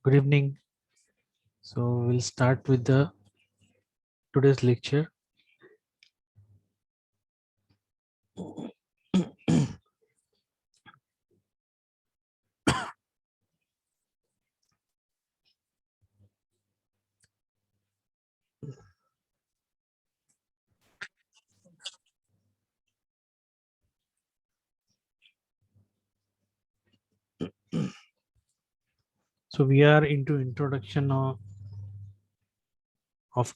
Good evening. So we'll start with the today's lecture. So we are into introduction of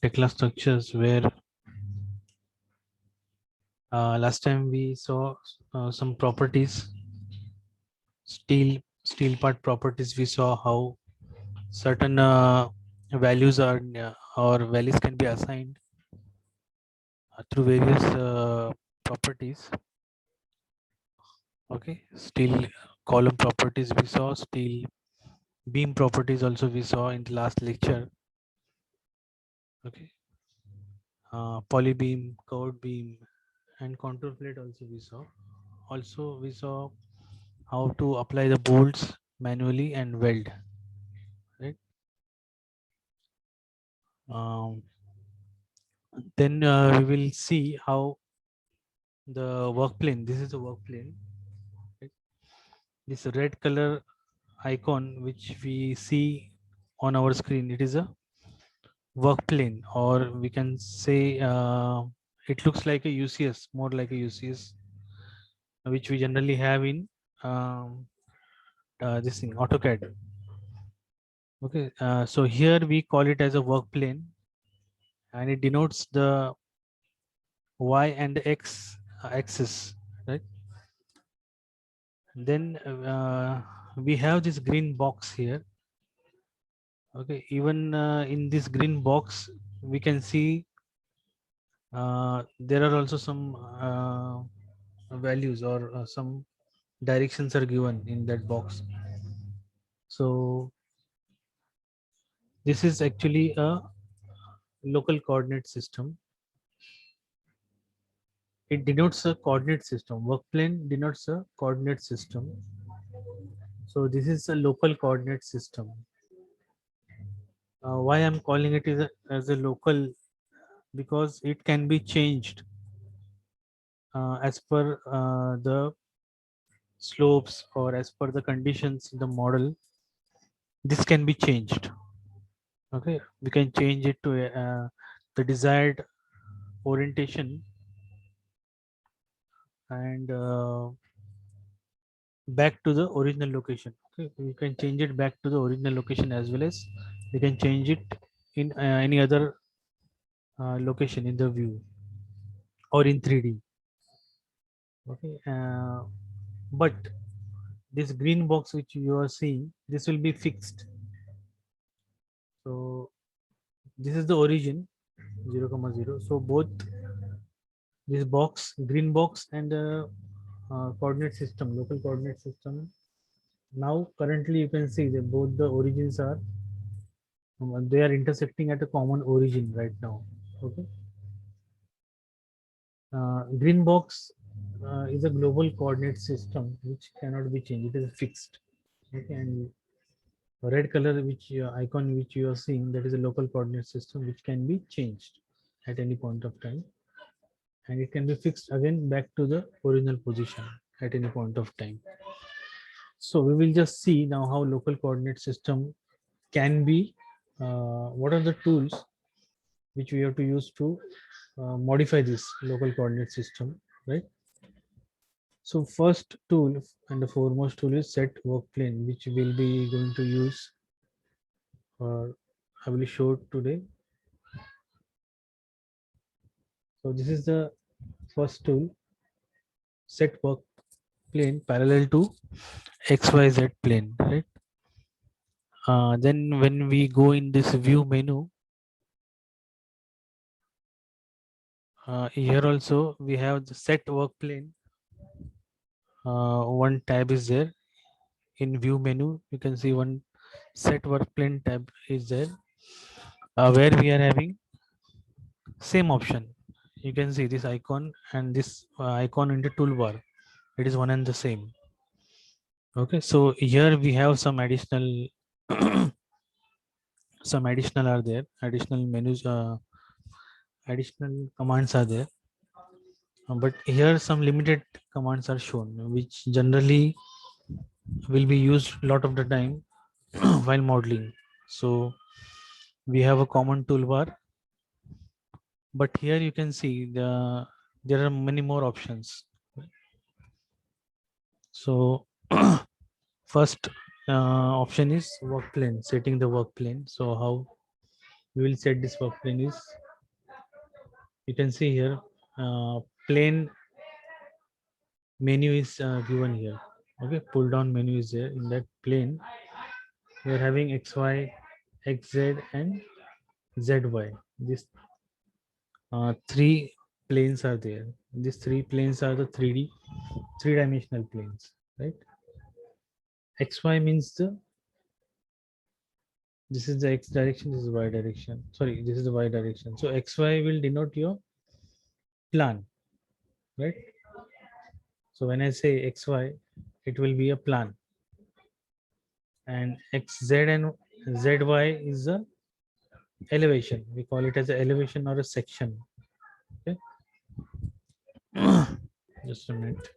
Tekla structures, where last time we saw some properties, steel part properties. We saw how certain values are or values can be assigned through various properties. Okay, steel column properties we saw, steel beam properties also we saw in the last lecture. Okay, poly beam, curved beam, and contour plate also we saw. Also we saw how to apply the bolts manually and weld, right? Um, then we will see how the work plane. This is the work plane. Right? This red color icon which we see on our screen, it is a work plane, or we can say it looks like a UCS, more like a UCS, which we generally have in this thing, AutoCAD. Okay, so here we call it as a work plane, and it denotes the y and x axis, right? Then we have this green box here. Okay, even in this green box we can see there are also some values, or some directions are given in that box. So this is actually a local coordinate system. It denotes a coordinate system. Work plane denotes a coordinate system. So this is a local coordinate system. Why I'm calling it as a local? Because it can be changed as per the slopes, or as per the conditions in the model. This can be changed. Okay, we can change it to the desired orientation, and back to the original location. Okay, you can change it back to the original location, as well as you can change it in any other location in the view, or in 3D. Okay, but this green box which you are seeing, this will be fixed. So this is the origin, 0 comma 0. So both this box, green box, and the coordinate system, local coordinate system, now currently you can see that both the origins are they are intersecting at a common origin right now. Okay, green box is a global coordinate system which cannot be changed. It is fixed. Okay, and red color which icon which you are seeing, that is a local coordinate system which can be changed at any point of time, and it can be fixed again back to the original position at any point of time. So we will just see now how local coordinate system can be, what are the tools which we have to use to modify this local coordinate system, right? So first tool and the foremost tool is set work plane, which we'll be going to use, or I will show today. So this is the first tool, set work plane parallel to XYZ plane, right? Then when we go in this view menu, here also we have the set work plane. One tab is there in view menu. You can see one set work plane tab is there, where we are having same option. You can see this icon and this icon in the toolbar. It is one and the same. Okay, so here we have some additional some additional are there, additional menus, additional commands are there. But here some limited commands are shown, which generally will be used a lot of the time while modeling. So we have a common toolbar, but here you can see there are many more options. So first option is work plane, setting the work plane. So how we will set this work plane is, you can see here, plane menu is given here. Okay, pull down menu is there. In that plane we are having xy, xz and zy. These three planes are there. These three planes are the 3D, three-dimensional planes, right? Xy means this is the x direction, this is y direction. Sorry, this is the y direction. So xy will denote your plan, right? So when I say xy, it will be a plan, and xz and zy is a elevation. We call it as an elevation or a section. Okay, just a minute.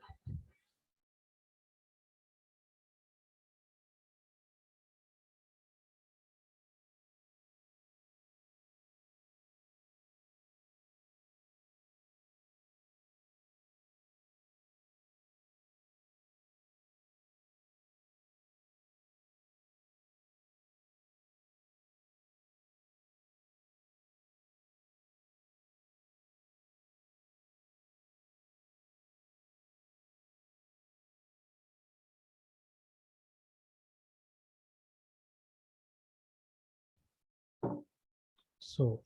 So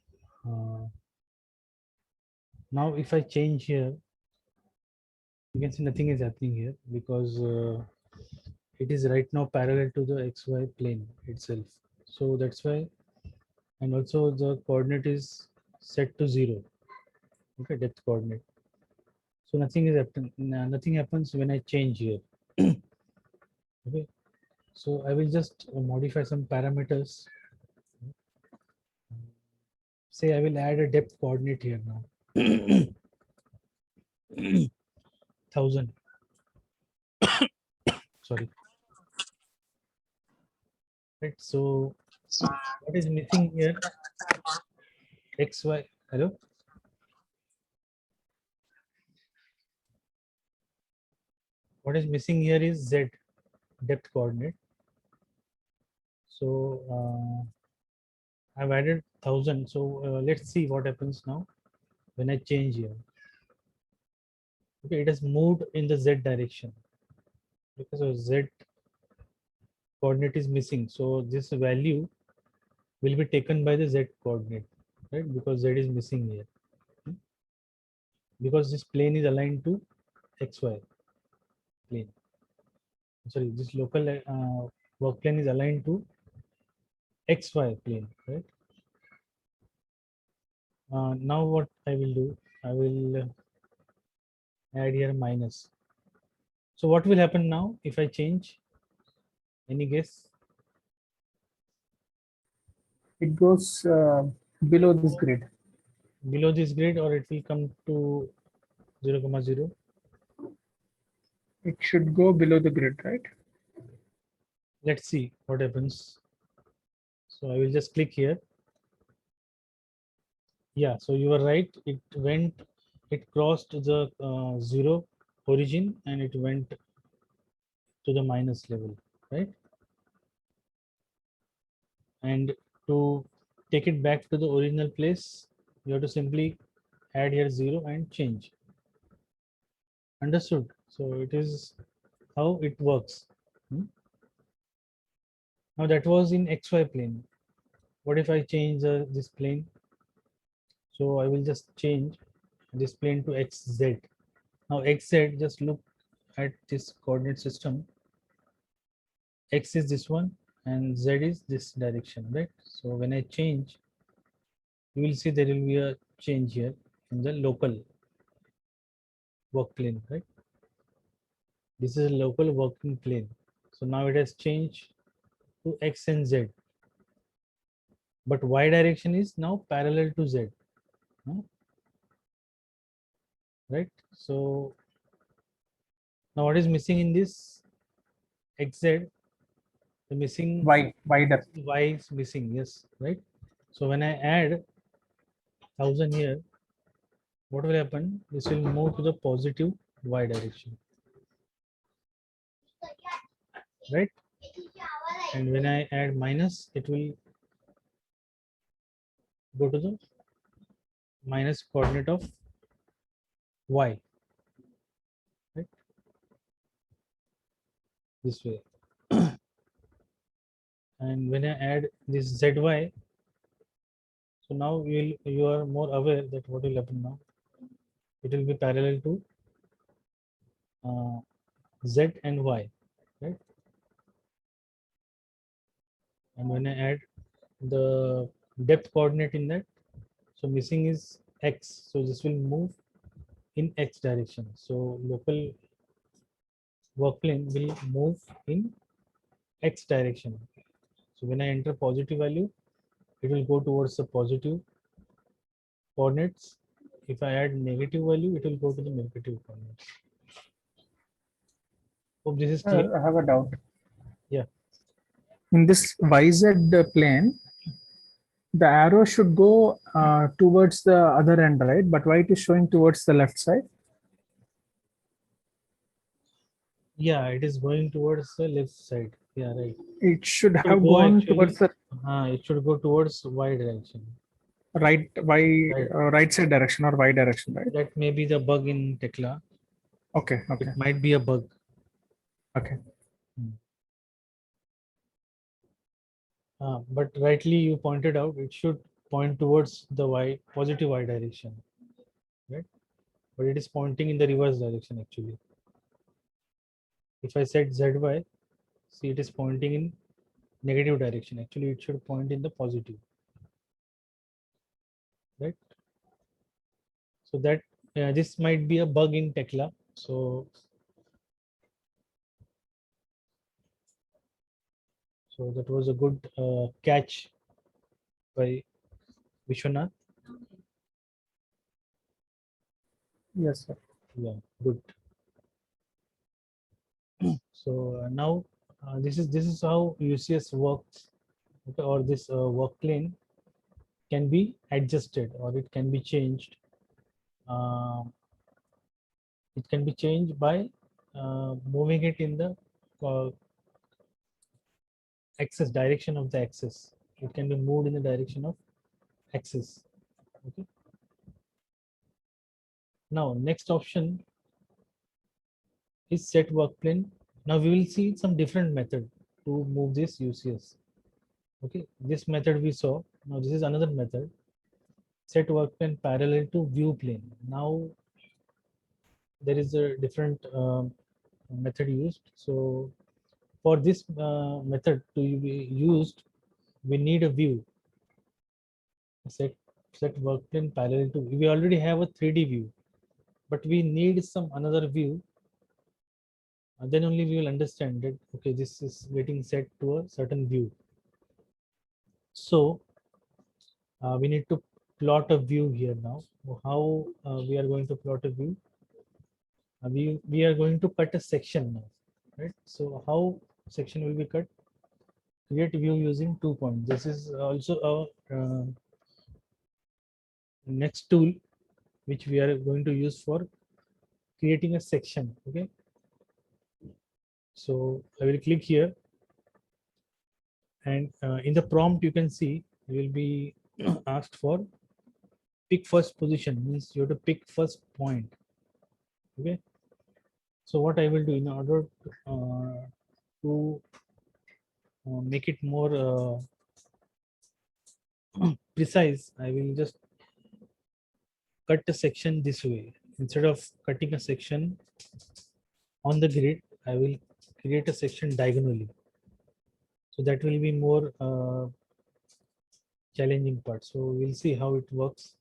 now if I change here, you can see nothing is happening here because it is right now parallel to the xy plane itself. So that's why, and also the coordinate is set to 0. Okay, depth coordinate. So nothing is happening. Nothing happens when I change here. Okay, so I will just modify some parameters. Say I will add a depth coordinate here now. 1000. Sorry. Right. So what is missing here? XY. Hello. What is missing here is Z depth coordinate. So I've added 1000. So let's see what happens now when I change here. Okay, it has moved in the Z direction because of Z coordinate is missing. So this value will be taken by the Z coordinate, right? Because Z is missing here. Because this plane is aligned to XY plane. Sorry, this local work plane is aligned to XY plane, right? Now what I will do, I will add here minus. So what will happen now if I change? Any guess? It goes below this grid. Below this grid, or it will come to 0, 0? It should go below the grid, right? Let's see what happens. So I will just click here. Yeah, so you are right. It crossed the 0 origin and it went to the minus level, right? And to take it back to the original place, you have to simply add here 0 and change. Understood? So it is how it works. Now that was in XY plane. What if I change this plane? So I will just change this plane to XZ. Now XZ, just look at this coordinate system. X is this one and Z is this direction, right? So when I change, you will see there will be a change here in the local work plane, right? This is a local working plane. So now it has changed to X and Z. but y direction is now parallel to z, right? So now what is missing in this xz? The missing wider. y is missing, yes, right? So when I add 1000 here, what will happen? This will move to the positive y direction, right? And when I add minus, it will go to the minus coordinate of y, right? This way. And when I add this zy, so now you are more aware that what will happen now. It will be parallel to z and y, right? And when I add the depth coordinate in that, so missing is x, so this will move in x direction. So local work plane will move in x direction. So when I enter positive value, it will go towards the positive coordinates. If I add negative value, it will go to the negative coordinates. Hope this is clear. I have a doubt. Yeah. In this YZ plane, the arrow should go towards the other end, right? But why it is showing towards the left side? Yeah, it is going towards the left side. Yeah, right. It should Should have go gone actually, towards the it should go towards y direction. right Right. right side direction or Y direction, right? That may be the bug in Tekla. Okay, okay, It might be a bug. okay. But rightly you pointed out, it should point towards the y positive y direction, right? But it is pointing in the reverse direction actually. If I set zy, see it is pointing in negative direction. Actually, it should point in the positive, right? So that this might be a bug in Tekla. So that was a good catch by Vishwanath. Yes, sir. Yeah, good. So now this is how UCS works, okay, or this work plane can be adjusted or it can be changed. Uh, it can be changed by moving it in the uh, axis direction of the axis. It can be moved in the direction of axis. Okay. Now next option is set work plane. Now we will see some different method to move this UCS. Okay, this method we saw. Now this is another method. Set work plane parallel to view plane. Now there is a different method used. So for this method to be used, we need a view. Set work plane parallel to. We already have a 3D view, but we need some another view. Then only we will understand that okay, this is getting set to a certain view. So we need to plot a view here now. How we are going to plot a view? We are going to cut a section now, right? So how section will be cut? Create view using 2 points. This is also a next tool which we are going to use for creating a section. Okay, so I will click here, and in the prompt you can see you will be asked for pick first position, means you have to pick first point. Okay, so what I will do in order to make it more precise, I will just cut a section this way. Instead of cutting a section on the grid, I will create a section diagonally. So that will be more challenging part. So we'll see how it works.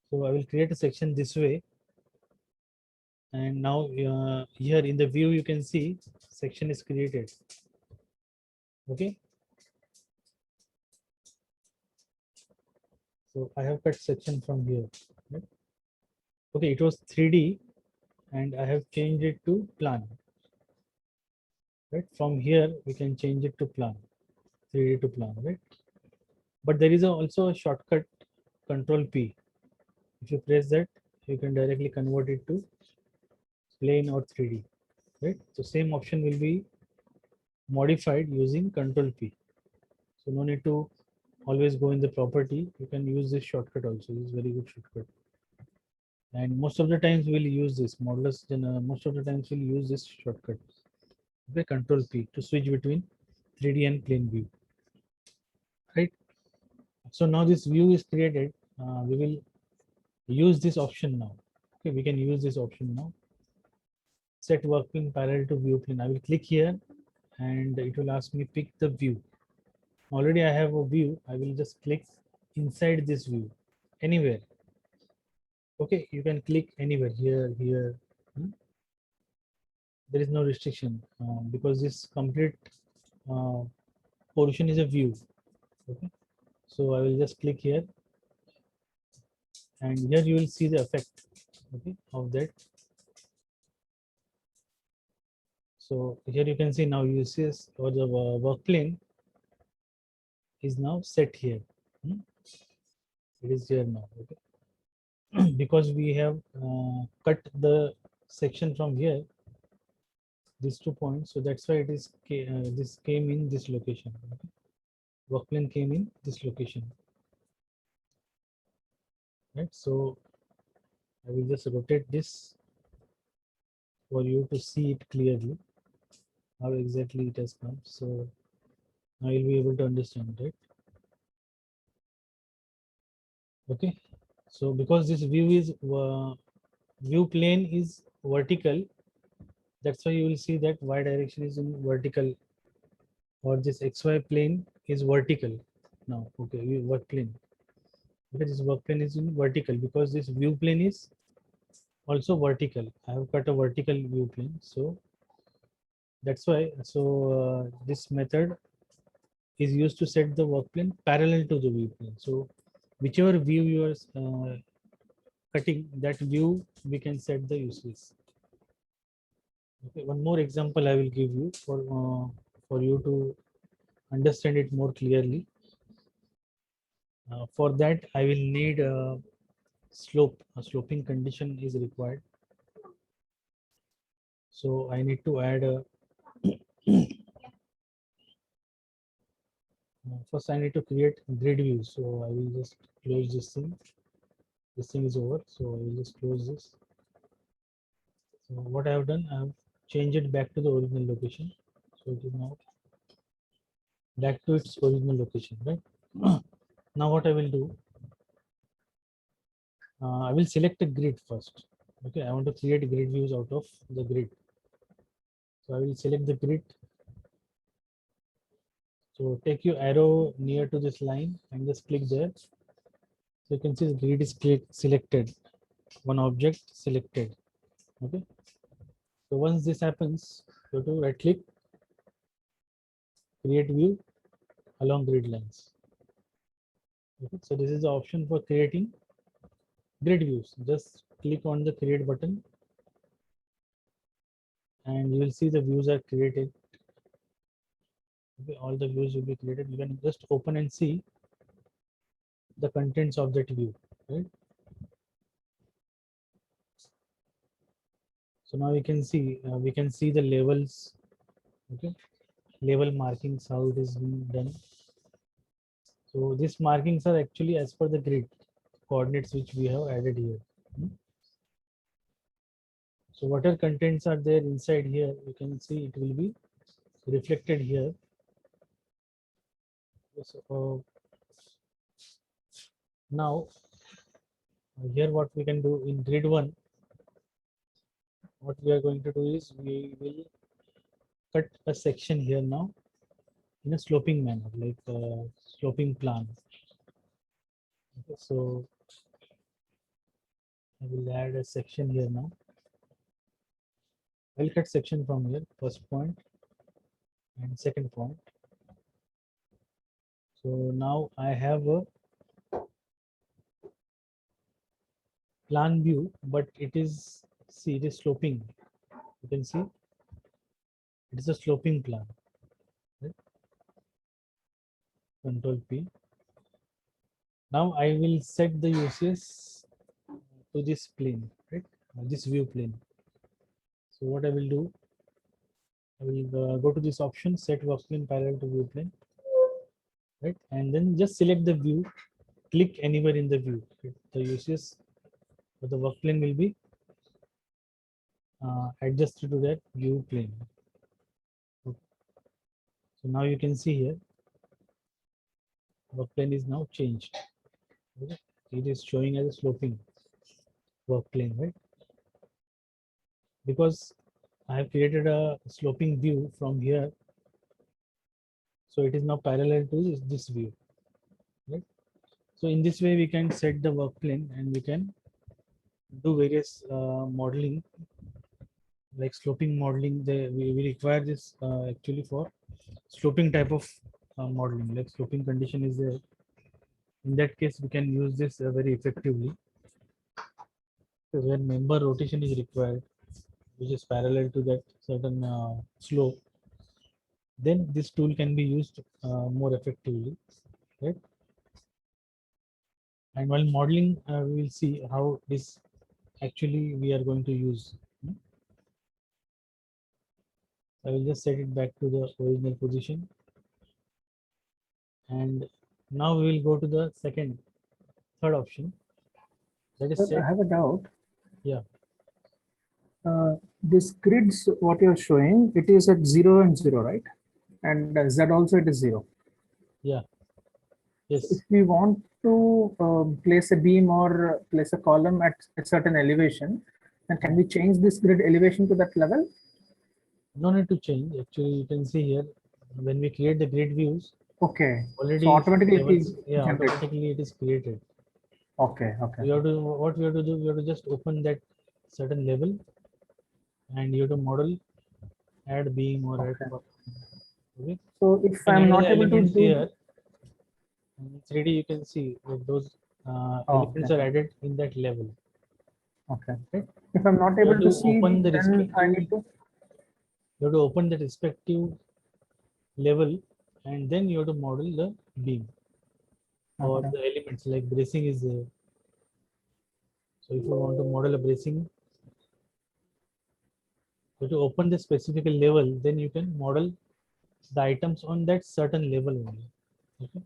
So I will create a section this way. And now here in the view, you can see section is created. Okay. So I have cut section from here. Right? Okay, it was 3D and I have changed it to plan. Right? From here we can change it to plan, 3D to plan, right? But there is also a shortcut, Control P. If you press that, you can directly convert it to plane or 3D, right? So same option will be modified using Control P. So no need to always go in the property. You can use this shortcut also. It's very good shortcut. And most of the times we'll use this modulus. Most of the times we'll use this shortcut. Okay, Control P to switch between 3D and plane view. Right. So now this view is created. We will use this option now. Okay, we can use this option now. Set work plane parallel to view plane. I will click here and it will ask me pick the view. Already I have a view. I will just click inside this view, anywhere. Okay, you can click anywhere, here. There is no restriction because this complete uh, portion is a view. Okay, so I will just click here and here you will see the effect, okay, of that. So here you can see now UCS or the work plane is now set here. It is here now. Okay, because we have cut the section from here, these 2 points, so that's why it is this came in this location. Okay? Work plane came in this location, right? So I will just rotate this for you to see it clearly how exactly it has come. So now you'll be able to understand it. Okay, so because this view is view plane is vertical, that's why you will see that y direction is in vertical, or this xy plane is vertical now. Okay, work plane, because this work plane is in vertical because this view plane is also vertical. I have cut a vertical view plane, so that's why. So this method is used to set the work plane parallel to the view plane. So whichever view you are cutting, that view we can set the uses. Okay, one more example I will give you for you to understand it more clearly. For that, I will need a slope. A sloping condition is required. So I need to add a first I need to create grid view. So I will just close this thing. This thing is over. So I will just close this. So what I have done, I have changed it back to the original location. So it is now back to its original location, right? Now what I will do, I will select a grid first. Okay, I want to create grid views out of the grid. So I will select the grid. So take your arrow near to this line and just click there. So you can see the grid is selected. One object selected. Okay. So once this happens, go to right click, create view along grid lines. Okay. So this is the option for creating grid views. Just click on the create button and you will see the views are created. Okay, all the views will be created. You can just open and see the contents of that view, right? So now we can see the levels. Okay, level markings, how it is being done. So these markings are actually as per the grid coordinates which we have added here. So whatever contents are there inside here, you can see it will be reflected here. So now here what we can do in grid 1, what we are going to do is we will cut a section here now in a sloping manner, like sloping plan. Okay, so I will add a section here now. I'll cut section from here, first point and second point. So now I have a plan view, but it is, see, it is sloping. You can see it is a sloping plan. Right? Control P. Now I will set the uses to this plane, right? This view plane. So what I will do, I will go to this option, set work plane parallel to view plane, right? And then just select the view, click anywhere in the view. Right? The uses for the work plane will be adjusted to that view plane. Okay. So now you can see here, work plane is now changed. Okay. It is showing as a sloping work plane, right? Because I have created a sloping view from here, so it is now parallel to this view, right? So in this way we can set the work plane and we can do various modeling, like sloping modeling. We require this actually for sloping type of modeling, like sloping condition is there. In that case we can use this very effectively. So where member rotation is required, which is parallel to that certain slope, then this tool can be used more effectively, right? And while modeling, we will see how this actually we are going to use. I will just set it back to the original position. And now we will go to the third option. That is Sir, set. I have a doubt. Yeah. This grids, what you're showing, it is at 0 and 0, right? And Z also it is 0. Yeah. Yes. If we want to place a beam or place a column at a certain elevation, then can we change this grid elevation to that level? No need to change. Actually, you can see here when we create the grid views, Okay. already So automatically it levels, will yeah, generate. automatically it is created. Okay. Okay. We have to, what we have to do, we have to just open that certain level and you have to model, add beam or add. Okay. Okay. So if And I'm add not the able to elements do, here. In 3D, you can see that those elements okay. are added in that level. Okay. Right? If I'm not You have able to to see, open the then I respective. need to. You have to open the respective level, and then you have to model the beam or Okay. the elements like bracing is there. So if you want to model a bracing, you have to open the specific level, then you can model the items on that certain level only. Okay.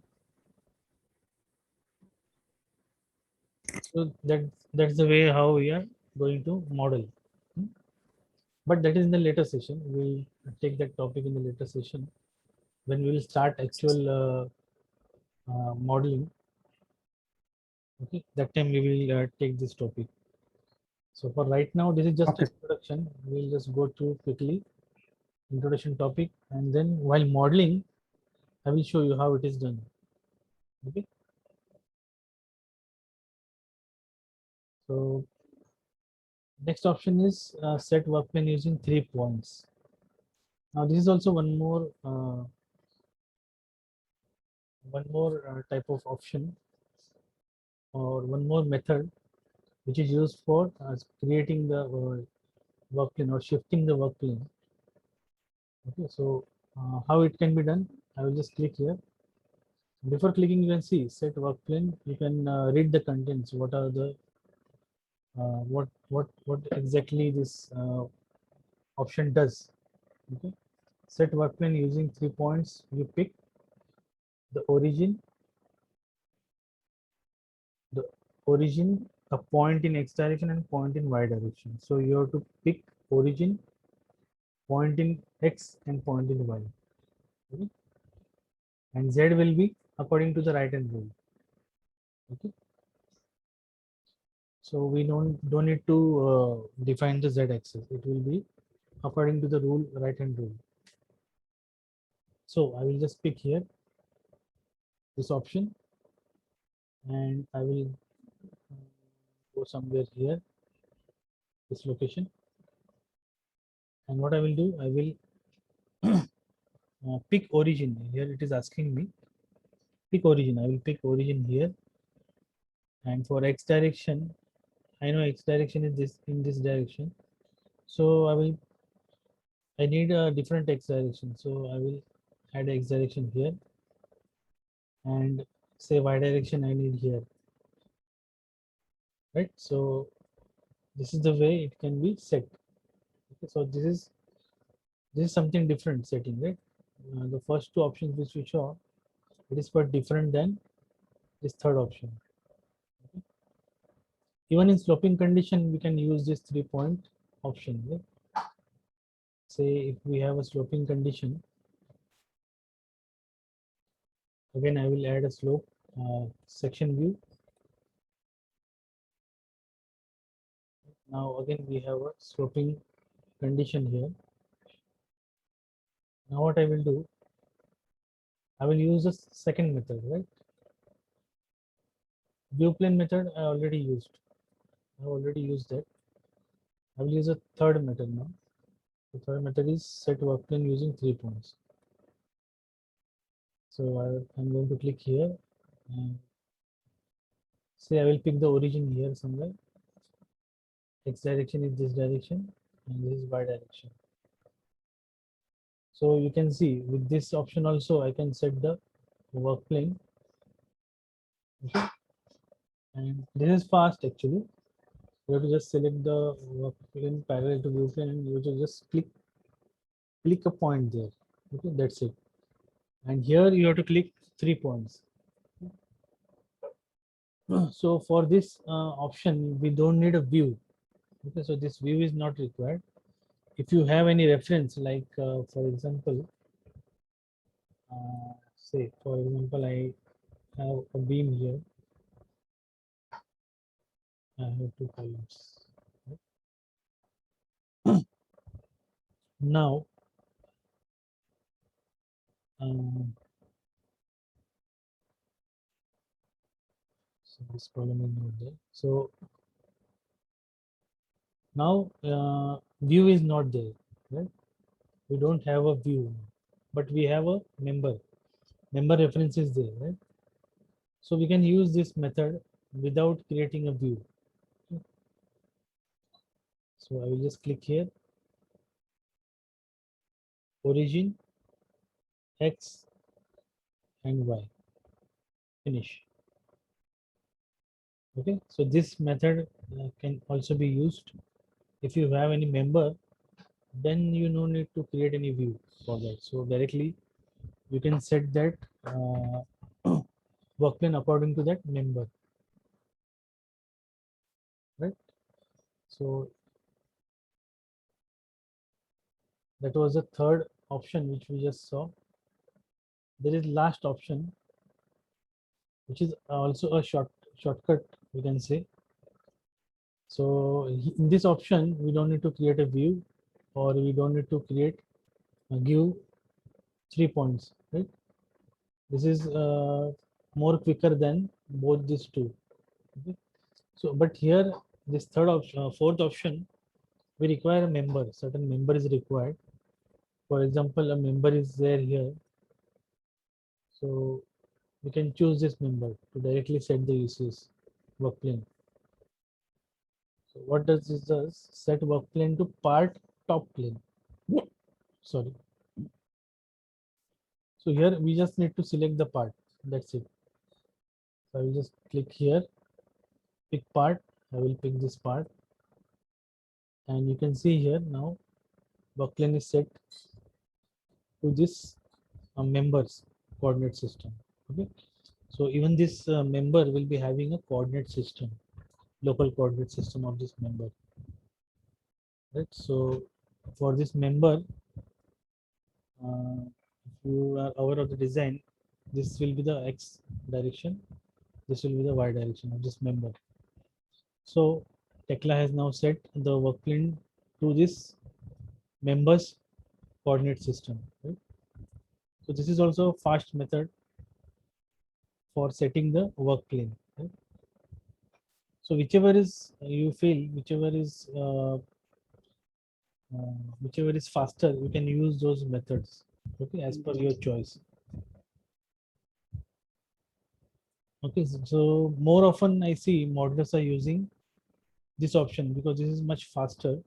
So that's the way how we are going to model. But that is in the later session. We'll take that topic in the later session when we will start actual modeling. Okay, that time we will take this topic. So for right now, this is just Okay. introduction. We'll just go through quickly introduction topic, and then while modeling, I will show you how it is done. Okay. So next option is set work plane using 3 points. Now this is also one more type of option or one more method which is used for creating the work plane or shifting the work plane. Okay, so how it can be done? I will just click here. Before clicking, you can see set work plane. You can read the contents. What are the what exactly this option does? Okay, set work plane using 3 points. You pick the origin, a point in x direction and point in y direction. So you have to pick origin, point in x and point in y. Okay? And z will be according to the right hand rule. Okay. So we don't need to define the z axis. It will be according to the rule, right hand rule. So I will just pick here this option, and I will go somewhere here, this location. And what I will do, I will pick origin. Here it is asking me pick origin. I will pick origin here, and for x direction, I know X direction is this in this direction. So I need a different X direction. So I will add X direction here and say Y direction I need here. Right. So this is the way it can be set. Okay, so this is something different setting, right? The first two options which we saw, it is quite different than this third option. Okay. Even in sloping condition, we can use this 3-point option. Right? Say if we have a sloping condition, again I will add a slope section view. Now again we have a sloping condition here. Now what I will do, I will use a second method, right? View plane method I already used. I already used that. I will use a third method now. The third method is set work plane using 3 points. So I'm going to click here and say I will pick the origin here somewhere. X direction is this direction and this is Y direction. So you can see with this option also I can set the work plane. Okay. And this is fast actually. You have to just select the work plane parallel to view plane and you have to just click a point there. Okay, that's it. And here you have to click 3 points. So for this option, we don't need a view. Okay, so this view is not required. If you have any reference, like for example, say for example, I have a beam here. I have 2 columns. Now, so this column is not there. So now view is not there, right? We don't have a view, but we have a member. Member reference is there, right? So we can use this method without creating a view. So I will just click here, origin, X and Y, finish. Okay, so this method can also be used if you have any member, then you no need to create any view for that. So directly you can set that work plane according to that member, right? So that was the third option which we just saw. There is last option, which is also a shortcut, we can say. So in this option, we don't need to create a view, or we don't need to create give 3 points, right? This is more quicker than both these two. Okay? So, but here this third option, fourth option, we require a member. Certain member is required. For example, a member is there here. So we can choose this member to directly set the uses work plane. So what does this does? Set work plane to part top plane. Sorry. So here we just need to select the part. That's it. So I will just click here, pick part. I will pick this part. And you can see here now work plane is set to this members coordinate system. Okay. So even this member will be having a coordinate system, local coordinate system of this member. Right. So for this member, if you are aware of the design, this will be the X direction. This will be the Y direction of this member. So Tekla has now set the work plane to this members coordinate system. Right? So this is also a fast method for setting the work plane. Right? So whichever is you feel, whichever is faster, you can use those methods. Okay, as per your choice. Okay, so more often I see modelers are using this option because this is much faster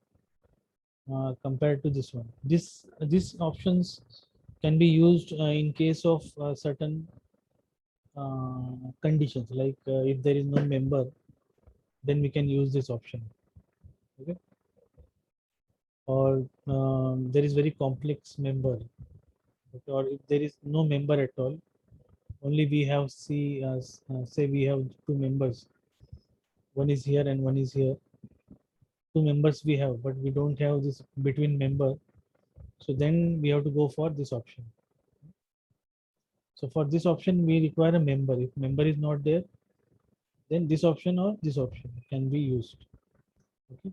compared to this one. These options can be used in case of certain conditions, like if there is no member, then we can use this option. Okay, or there is very complex member, okay, or if there is no member at all, only we have say we have two members, one is here and one is here. Two members we have, but we don't have this between member, so then we have to go for this option. So for this option we require a member. If member is not there, then this option or this option can be used. Okay,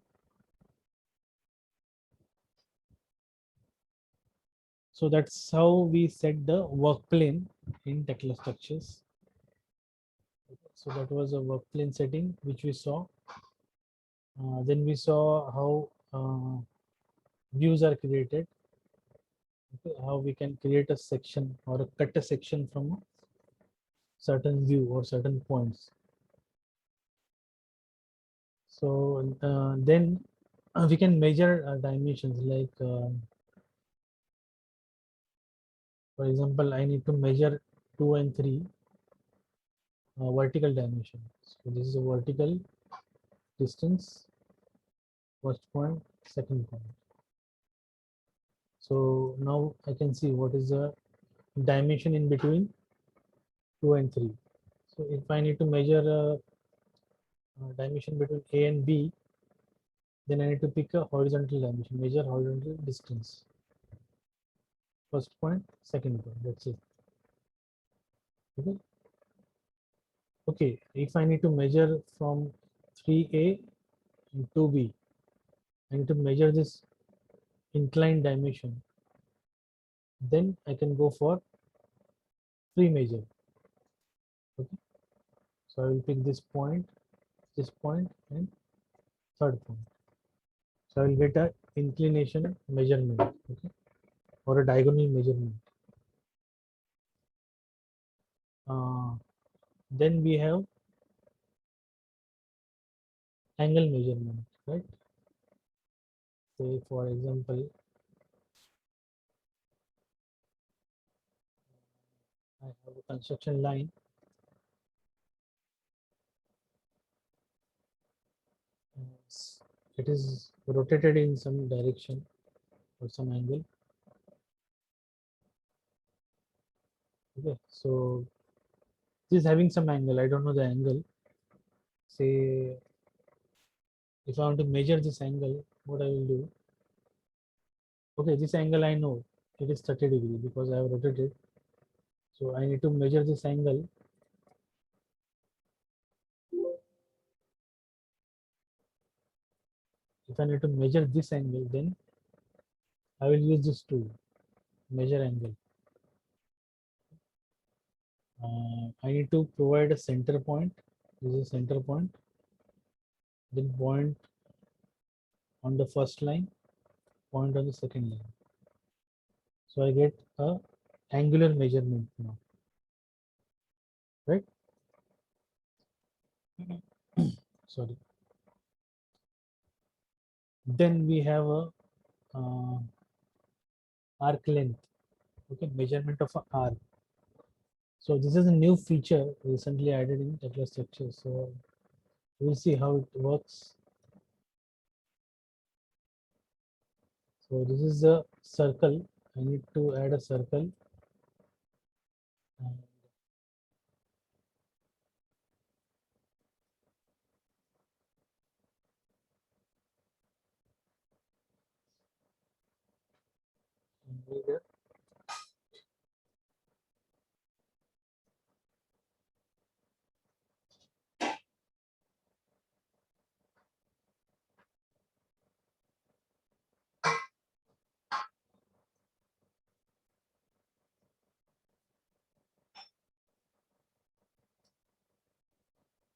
so that's how we set the work plane in Tekla structures. So that was a work plane setting which we saw. Then we saw how views are created. Okay, how we can create a section or cut a section from a certain view or certain points. So then we can measure dimensions, like for example, I need to measure 2 and 3 vertical dimension. So this is a vertical distance, first point, second point. So now I can see what is the dimension in between 2 and 3. So if I need to measure dimension between A and B, then I need to pick a horizontal dimension, measure horizontal distance. First point, second point, that's it. Okay. Okay, if I need to measure from 3A and 2B, I need to measure this inclined dimension, then I can go for free measure. Okay, so I will pick this point, and third point. So I will get a inclination measurement, okay, or a diagonal measurement. Then we have angle measurement, right? Say for example, I have a construction line. It is rotated in some direction or some angle. Okay, so this is having some angle. I don't know the angle. Say if I want to measure this angle, what I will do? Okay, this angle I know it is 30 degree because I have rotated. So I need to measure this angle. If I need to measure this angle, then I will use this tool, measure angle. I need to provide a center point. This is a center point. Then point on the first line, point on the second line. So I get a angular measurement now, right? Sorry. Then we have a arc length. Okay, measurement of an arc. So this is a new feature recently added in Tekla structure. So we'll see how it works. So this is a circle. I need to add a circle. And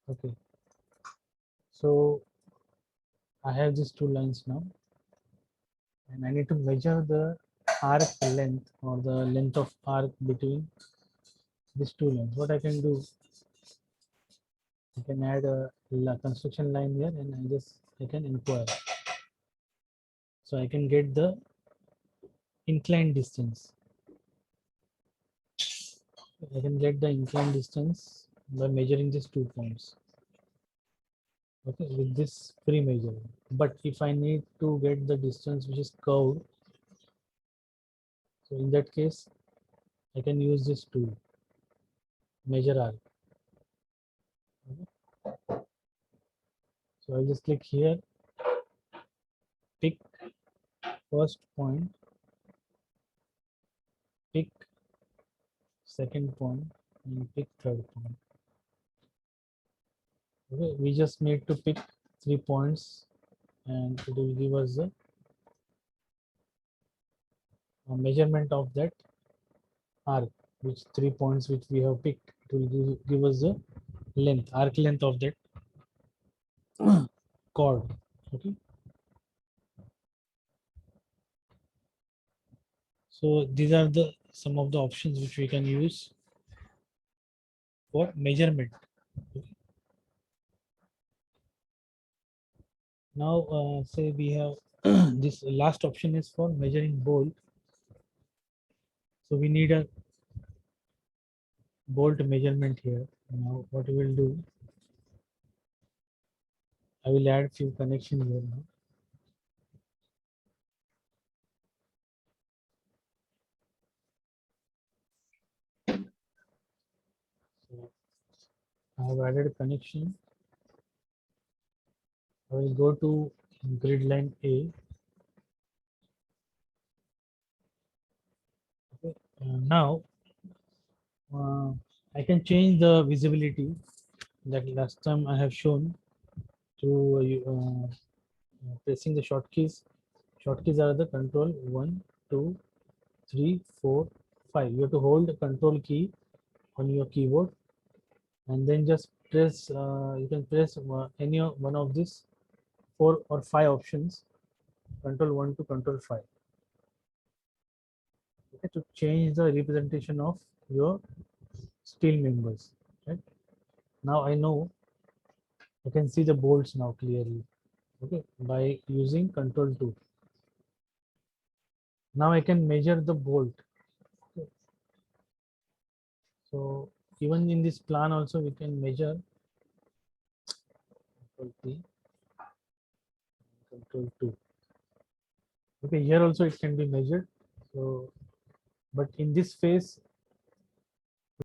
okay. So I have these two lines now, and I need to measure the arc length or the length of arc between these two lines. What I can do, I can add a construction line here, and I can inquire. So I can get the inclined distance. I can get the inclined distance by measuring these 2 points. Okay, with this free measure. But if I need to get the distance which is curved, so in that case, I can use this tool, measure arc. Okay. So I'll just click here, pick first point, pick second point, and pick third point. Okay, we just need to pick 3 points, and it will give us the measurement of that arc, which 3 points which we have picked. It will give us the length, arc length of that chord. Okay. So these are the some of the options which we can use for measurement. Okay. Now, say we have this last option is for measuring bolt. So we need a bolt measurement here. Now, what we will do, I will add few connections here now. So I have added a connection. I will go to grid line A. Okay. Now I can change the visibility that last time I have shown through pressing the shortkeys. Shortkeys are the control 1, 2, 3, 4, 5. You have to hold the control key on your keyboard and then just press. You can press any one of these 4 or 5 options. Control 1 to control 5. Okay, to change the representation of your steel members. Right? Now I know I can see the bolts now clearly. Okay, by using control 2. Now I can measure the bolt. Okay. So even in this plan also we can measure control P, control 2. Okay, here also it can be measured. So, but in this phase